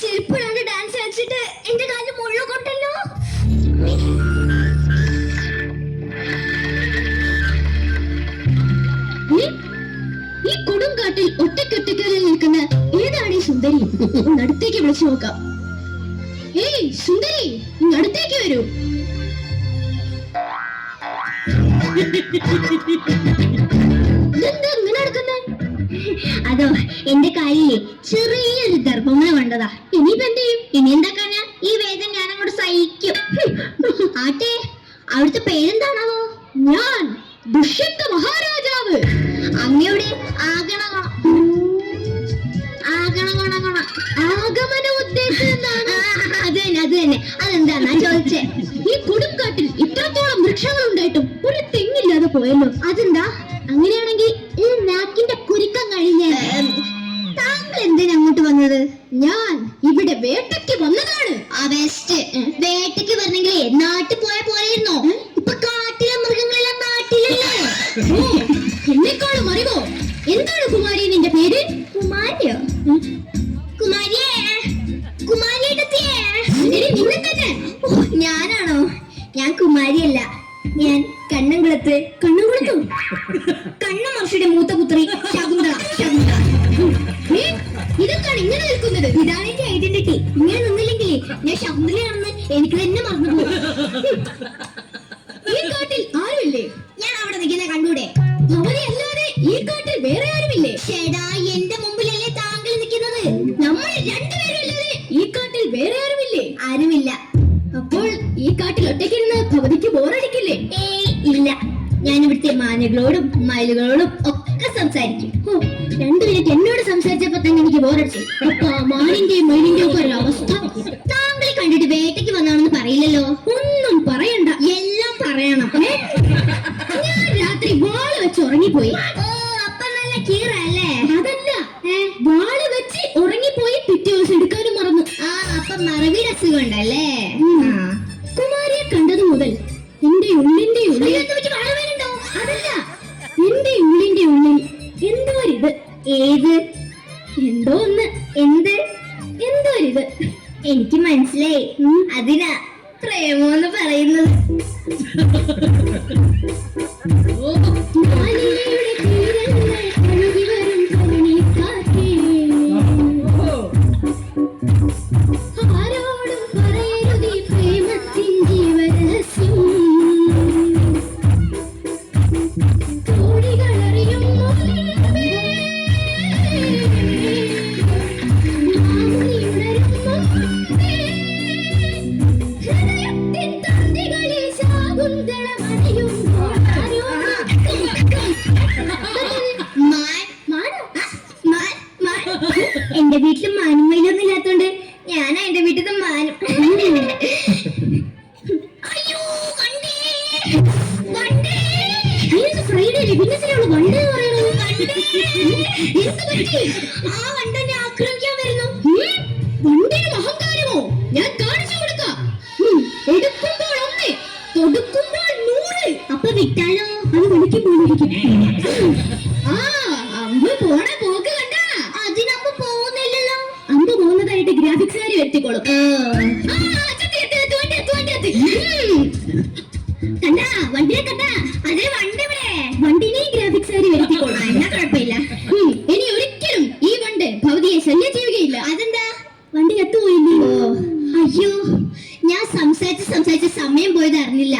ചെരുപ്പിടാണ്ട് dance കളിച്ചിട്ട് എന്റെ കാലിൽ മുള്ള കൊണ്ടല്ലോ. ഈ കൊടുങ്കാട്ടിൽ ഒറ്റക്കൊറ്റക്കാലിൽ നിൽക്കുന്ന ഏതാണ് ഈ സുന്ദരി? അടുത്തേക്ക് വിളിച്ചു നോക്കാം. ഏയ് സുന്ദരി, അടുത്തേക്ക് വരൂ. ഇതെന്താ ഇങ്ങനെ നടക്കുന്നേ? അതോ എന്റെ കാലില് ചെറിയൊരു ഗർഭമുള്ള കണ്ടതാ. ഇനിയിപ്പോ എന്ത് ചെയ്യും? ഇനി എന്താക്കാനാ? ഈ വേദന ഞാൻ അങ്ങോട്ട് സഹിക്കും. ആട്ടെ, അവിടുത്തെ പേരെന്താണാവോ? ഞാൻ ദുഷ്യന്ത മഹാരാജാവ്. അങ്ങയുടെ ആഗമന ഉദ്ദേശം എന്താണ്? അത് തന്നെ. അതെന്താന്നാ ചോദിച്ചേ? ഈ കൊടുങ്കാട്ടിൽ ഇത്രത്തോളം വൃക്ഷങ്ങൾ ഉണ്ടായിട്ടും ഒരു തെങ്ങില്ലാതെ പോയല്ലോ, അതെന്താ? അങ്ങനെയാണെങ്കിൽ ഈ നാക്കിന്റെ കുരുക്കം കഴിഞ്ഞ താങ്കൾ എന്തിനാ അങ്ങോട്ട് വന്നത്? ഞാൻ ഇവിടെ വേട്ടയ്ക്ക് വന്നതാണ്. ആ ബെസ്റ്റ്. വേട്ടയ്ക്ക് വരണമെങ്കിൽ നാട്ടിൽ പോയാൽ പോയായിരുന്നോ? ഇപ്പൊ കാട്ടിലെ മൃഗങ്ങളെല്ലാം നാട്ടിലല്ലേ. എന്നെക്കാളും അറിവോ? എന്താണ് കുമാരി നിന്റെ പേര്? കുമാരിയോ? നിന്നെ തന്നെ. ഞാനാണോ? ഞാൻ കുമാരിയല്ല, ഞാൻ കണ്ണംകുളത്ത് കണ്ണമർഷിയുടെ മൂത്ത പുത്രി ശകുന്തള. ഇതൊക്കെയാണ് ഇങ്ങനെ നിൽക്കുന്നത്. ഇതാണ് എന്റെ ഐഡന്റിറ്റി. ഇങ്ങനെ നിന്നില്ലെങ്കിൽ ഞാൻ ശകുന്തളയാണെന്ന് എനിക്ക് തന്നെ മറന്നു. ഈ കാട്ടിൽ ആരുമില്ലേ? ഞാൻ അവിടെ നിൽക്കുന്ന കണ്ടൂടെ? അവരെ അല്ലാതെ ഈ കാട്ടിൽ വേറെ ആരുമില്ലേ? ചേടാ, എന്റെ മുമ്പിലല്ലേ താങ്കൾ നിൽക്കുന്നത്. നമ്മൾ രണ്ടുപേരും അല്ലാതെ ഈ കാട്ടിൽ വേറെ ആരുമില്ലേ? ആരുമില്ല. അപ്പോൾ ഈ കാട്ടിൽ ഒറ്റയ്ക്കിരുന്ന് ഭവതിക്ക് ബോറടിക്കില്ലേ? ഏയ് ഇല്ല. ഞാൻ ഇവിടുത്തെ മാനുകളോടും മയിലുകളോടും ഒക്കെ സംസാരിക്കും. 2 മിനിറ്റ് എന്നോട് സംസാരിച്ചപ്പോ തന്നെ എനിക്ക് ബോറടിച്ചു. അപ്പൊ മാനിന്റെയും മയിലിന്റെയും ഒക്കെ ഒരു അവസ്ഥ. താങ്കളെ കണ്ടിട്ട് വേട്ടയ്ക്ക് വന്നാണെന്ന് പറയില്ലല്ലോ. ഒന്നും പറയണ്ട, എല്ലാം പറയണം. ഞാൻ രാത്രി വാള് വെച്ച് ഉറങ്ങിപ്പോയി. ഓ, അപ്പൊ നല്ല കീറല്ലേ? അതല്ല, വാള് വെച്ച് ഉറങ്ങിപ്പോയി പിറ്റേ ദിവസം എടുക്കാനും മറന്നു. ആ, അപ്പൊ മറവിയുടെ അസുഖം ഉണ്ടല്ലേ? കുമാരിയെ കണ്ടത് മുതൽ എന്റെ ഉള്ളിന്റെ ഉള്ളിൽ അതല്ല, എന്റെ ഉള്ളിന്റെ ഉള്ളിൽ എന്തോ ഒരിത്. ഏത്? എന്തോ ഒന്ന്. എന്ത്? എന്തോ ഒരിത്. എനിക്ക് മനസ്സിലായി. അതിനാ പ്രേമോന്ന് പറയുന്നത്. എന്റെ വീട്ടിൽ മാനും മയിലൊന്നും ഇല്ലാത്തോണ്ട് ഞാനാ എന്റെ വീട്ടിൽ മാനും. അയ്യോ, ആ വണ്ടനെ ആക്രമിക്കാൻ വരുന്നു. വണ്ടിന് അഹങ്കാരമോ? ഞാൻ കാണിച്ചു കൊടുക്കാം. എടുക്കുമ്പോൾ 1, കൊടുക്കുമ്പോൾ 100. അപ്പൊ വിട്ടാലോ? അത് വിളിക്കും പോലിരിക്കും. ആ, അമ്പ് പോണ പോക്ക് കണ്ട. അതിനമ്പ് പോകുന്നില്ലല്ലോ. അമ്പ് പോകുന്നതായിട്ട് ഗ്രാഫിക്സുകാർ വരുത്തിക്കോളും. കണ്ടാ വണ്ടിയെ കണ്ടാ? അതേ വണ്ടി ഇവിടെ. വണ്ടിനെ ഗ്രാഫിക്സുകാർ വരുത്തിക്കോളും. എന്നാ കുഴപ്പമില്ല. ഇനി ഒരിക്കലും ഈ വണ്ട് ഭൗതിയെ ശല്യം ചെയ്യുകയില്ല. അതെന്താ? വണ്ടി കത്തുപോയില്ലയോ? അയ്യോ, ഞാൻ സംസാരിച്ച് സമയം പോയത് അറിഞ്ഞില്ല.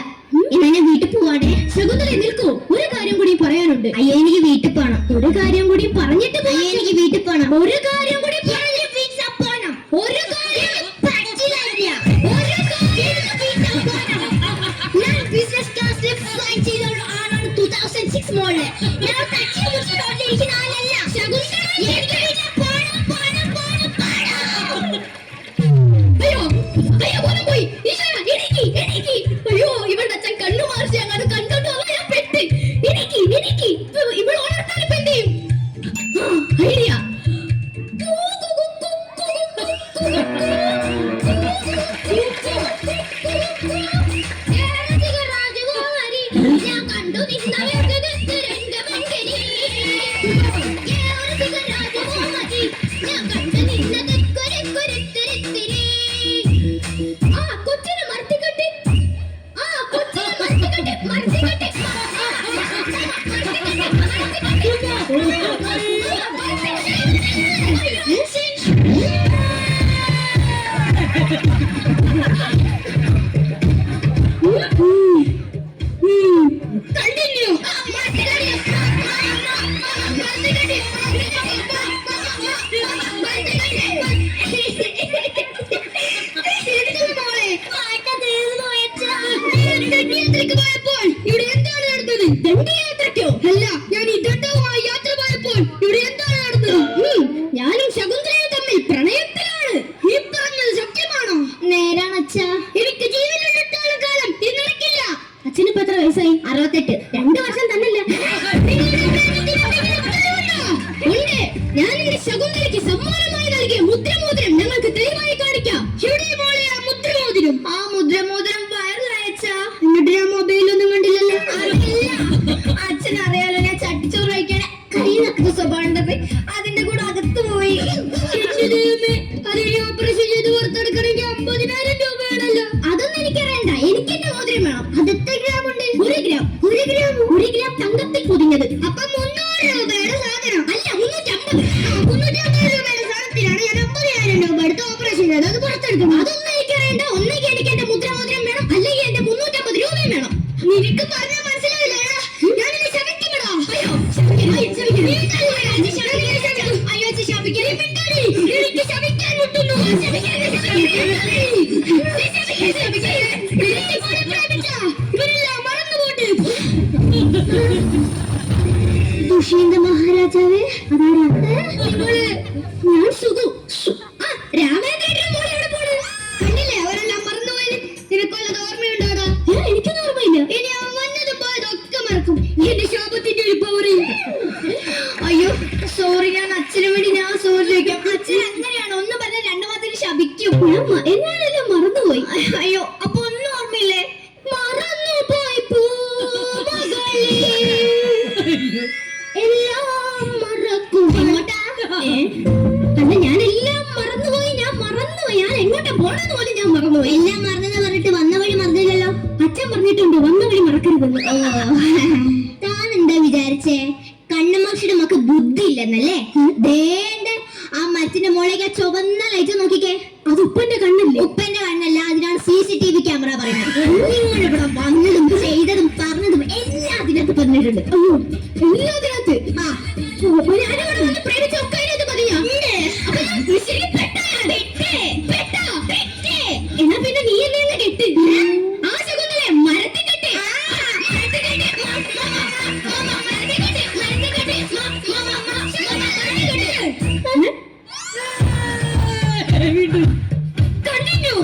എന്നാ ഞാൻ വീട്ടിൽ പോവാടെ. ശകുന്തള നിൽക്കൂ, ഒരു കാര്യം കൂടി പറയാനുണ്ട്. അയ്യോ, എനിക്ക് വീട്ടിൽ പോണം. ഒരു കാര്യം കൂടി പറഞ്ഞിട്ട് അയ്യോ, എനിക്ക് വീട്ടിൽ പോണം. ഒരു കാര്യം കൂടി പറഞ്ഞ് വീട്ടിൽ പോണം. ഒരു കാര്യം പറ്റില്ല. ഒരു കാര്യം ഞാൻ ബിസിനസ് ക്ലാസ്സിൽ ഫ്ലൈ ചെയ്തോളൂ ആണാണ് 2006 മോഡൽ. ഞാൻ ടാക്സി വിളിച്ചിരിക്കുന്ന ആളല്ല. ശകുന്തള, എനിക്ക് വീട്ടിൽ പോണം. അയ്യോ, പോണം പോയി. എനിക്ക് അയ്യോ, ഇവളുടെ അച്ഛൻ കണ്ണു മാറിച്ച് അങ്ങോട്ട് കണ്ടോട്ടോ ഞാൻ പെട്ട്. എനിക്ക് ഇവൾ ഓണർത്താൻ ഇപ്പൊ എന്ത് ചെയ്യും? ഐഡിയ. രാജകുമാരി ഞാൻ കണ്ടു നിന്ന രാജകുമാരി ഞാൻ കണ്ടു നിന്നത് ആ കൊച്ചിനെ മർത്തിക്കട്ടെ ആ കൊച്ചിനെ മർത്തിക്കട്ടെ Continue. ഇവിടെ എന്താണ് നടന്നത്? ദണ്ഡിയാത്രയ്ക്കോ? അല്ല, ഞാൻ ഈ ദണ്ഡവുമായി യാത്ര പോയപ്പോൾ ഇവിടെ എന്താണ് നടന്നത്? ഞാനും ശകുന്തളയും തമ്മിൽ പ്രണയത്തിലാണ്. ഈ പറഞ്ഞത് സത്യമാണോ? നേരാണ് അച്ഛാ. എനിക്ക് ജീവനുള്ളിടത്തോളം കാലം ഇത് നടക്കില്ല. അച്ഛനിപ്പോ എത്ര വയസ്സായി? 68. 2 വർഷം തന്നല്ല. ഉണ്ട്. ഞാൻ എന്റെ ശകുന്തളയ്ക്ക് സമ്മാനമായി നൽകിയ മുദ്രമോതിരം ഞങ്ങൾക്ക് തെളിവായി കാണിക്കാം. ഇവിടെ മോളെ ആ മുദ്രമോതിരം. ആ മുദ്രമോതിരം വയറിലയച്ചാ. എന്നിട്ട് ഞാൻ മൊബൈലൊന്നും കണ്ടില്ലല്ലോ. അച്ഛൻ അറിയാലോ ഞാൻ ചട്ടിച്ചോറ് കഴിക്കാൻ കൈ നക്കുന്ന സ്വഭാവം. അതിന്റെ കൂടെ അകത്ത് പോയി. അതിന് ഓപ്പറേഷൻ ചെയ്ത് പുറത്തെടുക്കണമെങ്കിൽ 50,000 രൂപ വേണല്ലോ. അതൊന്നും എനിക്കറിയണ്ട. എനിക്ക് എന്റെ മോതിരം വേണം. അത് എത്ര ഗ്രാം ഉണ്ട്? 1 ഗ്രാം തങ്കത്തിൽ പൊതിഞ്ഞത്. അപ്പൊ 300 രൂപയുടെ സാധനം. അല്ല, 350. 350 രൂപയുടെ സാധനത്തിനാണ് ഞാൻ 50,000 രൂപ എടുത്ത് ഓപ്പറേഷൻ ചെയ്തത്. അത് പുറത്തെടുക്കണം. അതൊന്നും എനിക്കറിയണ്ട. ഒന്നെങ്കിൽ എനിക്ക് എന്റെ മുദ്രമോതിരം വേണം, അല്ലെങ്കിൽ എന്റെ 350 രൂപയും വേണം. നിനക്ക് പറഞ്ഞാൽ മനസ്സിലാവില്ല. ഞാനിത് ശപിക്കപ്പെടാം. അയ്യോ, എനിക്ക് ശപിക്കാൻ മുട്ടുന്നു. ദുഷ്യന്ത മഹാരാജാവേ, അതാരാ? ഞാൻ സുഖു. രാമേന്ദ്രന്റെ മോളെ എവിടെ പോണ്? കണ്ടില്ലേ, അവരെല്ലാം മറന്നുപോയത്. നിനക്കൊല്ലത് ഓർമ്മയുണ്ടോടാ? എനിക്കൊന്നും ഓർമ്മയില്ല. ഇനി അവൻ വന്നതും പോയതൊക്കെ മറക്കും. എന്റെ ശാപത്തിന്റെ ഒരു പവറി. അയ്യോ സോറി, ഞാൻ അച്ഛന് വേണ്ടി ഞാൻ സോറി ചോദിക്കാം. അച്ഛൻ അങ്ങനെയാണ്, ഒന്ന് പറഞ്ഞ 2 മാസത്തിന് ശപിക്കും. എന്നാണെല്ലാം മറന്നുപോയി. അയ്യോ, അപ്പൊ ഒന്നും ഓർമ്മയില്ലേ? മറന്നു പോയി എല്ലാം മറക്കും. അല്ല, ഞാൻ എല്ലാം മറന്നുപോയി. ഞാൻ എങ്ങോട്ടാ പോണെന്ന് പോലും ഞാൻ മറന്നുപോയി. എല്ലാം മറന്നെന്ന് പറഞ്ഞിട്ട് വന്ന വഴി മറന്നില്ലല്ലോ. അച്ഛൻ പറഞ്ഞിട്ടുണ്ട് വന്ന വഴി മറക്കരുതെന്ന്. താൻ എന്താ വിചാരിച്ചേ? കണ്ണമാക്ഷിയുടെ മക്ക് ബുദ്ധി ഇല്ലെന്നല്ലേ? ആ മരത്തിന്റെ മോളേക്ക് ആ ചുവന്ന ലൈറ്റ് നോക്കിക്കേ. അത് ഉപ്പന്റെ കണ്ണല്ലേ? ഉപ്പന്റെ കണ്ണല്ല, അതിനാണ് CCTV ക്യാമറ പറയുന്നത്. ഇവിടെ വന്നതും ചെയ്തതും പറഞ്ഞതും എല്ലാം അതിനകത്ത് പറഞ്ഞിട്ടുണ്ട്. അയ്യോ, എല്ലാത്തിനകത്ത്. ഞാനിവിടെ വന്ന് പ്രേമിച്ചൊക്കെ അതിനകത്ത് പറയാ. എന്നാ പിന്നെ നീ എന്നെ കെട്ട്. ആ ശകുന്തളെ മരത്തിൽ കെട്ട്. Continue.